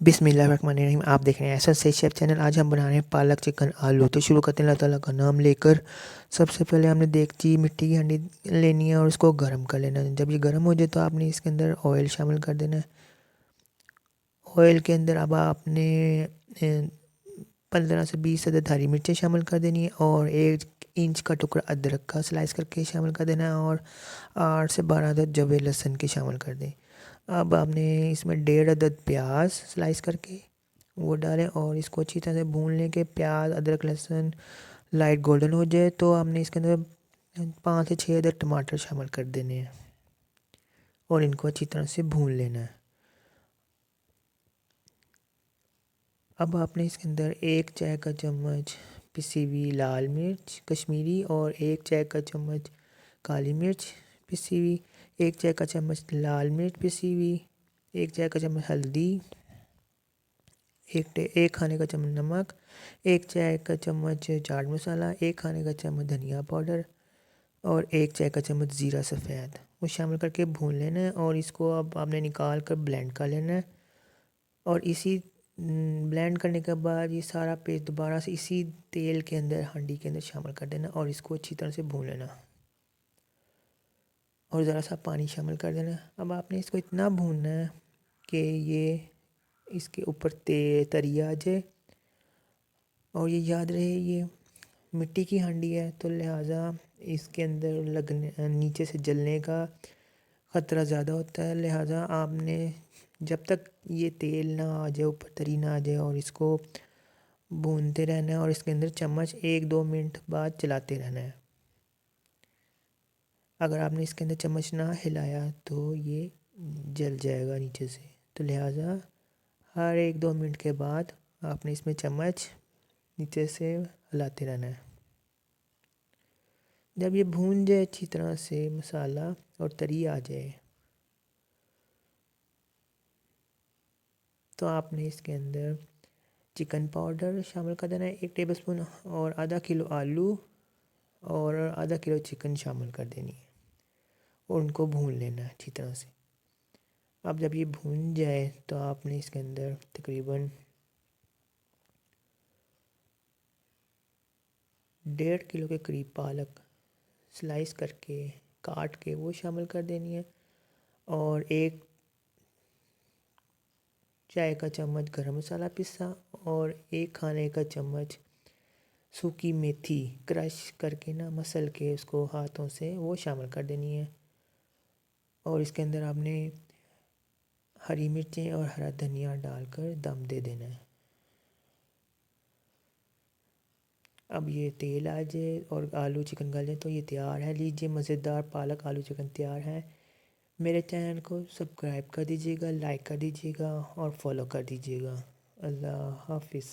बिस्मिल्लाहिर्रहमानिर्रहीम। आप देख रहे हैं एहसन सईद शेफ चैनल। आज हम बना रहे हैं पालक चिकन आलू। तो शुरू करते हैं अल्लाह ताला का नाम लेकर। सबसे पहले हमने देगची मिट्टी की हांडी लेनी है और उसको गर्म कर लेना है। जब ये गर्म हो जाए तो आपने इसके अंदर ऑयल शामिल कर देना है। ऑयल के अंदर अब आपने 15 से 20 अदद हरी मिर्चें शामिल कर देनी है और 1 इंच का टुकड़ा अदरक का स्लाइस करके शामिल कर देना है और 8 से 12 अदद जवे लहसुन के शामिल कर दें। अब आपने इसमें 1.5 अदद प्याज स्लाइस करके वो डालें और इसको अच्छी तरह से भून लें कि प्याज अदरक लहसुन लाइट गोल्डन हो जाए। तो आपने इसके अंदर 5 से 6 अदद टमाटर शामिल कर देने हैं और इनको अच्छी तरह से भून लेना है। अब आपने इसके अंदर 1 चाय का चम्मच पिसी हुई लाल मिर्च कश्मीरी और 1 चाय का चम्मच काली मिर्च पिसी हुई, 1 चाय का चम्मच लाल मिर्च पिसी हुई, 1 चाय का चम्मच हल्दी, एक खाने का चम्मच नमक, 1 चाय का चम्मच चाट मसाला, 1 खाने का चम्मच धनिया पाउडर और 1 चाय का चम्मच ज़ीरा सफ़ेद वो शामिल करके भून लेना है। और इसको अब आपने निकाल कर ब्लेंड कर लेना है और इसी ब्लेंड करने के बाद ये सारा पेस्ट दोबारा से इसी तेल के अंदर हांडी के अंदर शामिल कर देना और इसको अच्छी तरह से भून लेना और ज़रा सा पानी शामिल कर देना। अब आपने इसको इतना भूनना है कि ये इसके ऊपर तरी आ जाए। और ये याद रहे ये मिट्टी की हांडी है तो लिहाजा इसके अंदर लगने नीचे से जलने का ख़तरा ज़्यादा होता है। लिहाजा आपने जब तक ये तेल ना आ जाए ऊपर तरी ना आ जाए और इसको भूनते रहना है और इसके अंदर चम्मच 1-2 मिनट बाद चलाते रहना है। अगर आपने इसके अंदर चम्मच ना हिलाया तो ये जल जाएगा नीचे से। तो लिहाजा हर 1-2 मिनट के बाद आपने इसमें चम्मच नीचे से हिलाते रहना है। जब ये भून जाए अच्छी तरह से मसाला और तरी आ जाए तो आपने इसके अंदर चिकन पाउडर शामिल कर देना है 1 टेबलस्पून और आधा किलो आलू और आधा किलो चिकन शामिल कर देनी है और उनको भून लेना है अच्छी तरह से। अब जब ये भून जाए तो आपने इसके अंदर तकरीबन 1.5 किलो के करीब पालक स्लाइस करके काट के वो शामिल कर देनी है और 1 चाय का चम्मच गरम मसाला पिसा और 1 खाने का चम्मच सूखी मेथी क्रश करके ना मसल के उसको हाथों से वो शामिल कर देनी है और इसके अंदर आपने हरी मिर्चें और हरा धनिया डालकर दम दे देना है। अब ये तेल आ जाए और आलू चिकन गल जाए तो ये तैयार है। लीजिए मज़ेदार पालक आलू चिकन तैयार है। मेरे चैनल को सब्सक्राइब कर दीजिएगा, लाइक कर दीजिएगा और फॉलो कर दीजिएगा। अल्लाह हाफिज़।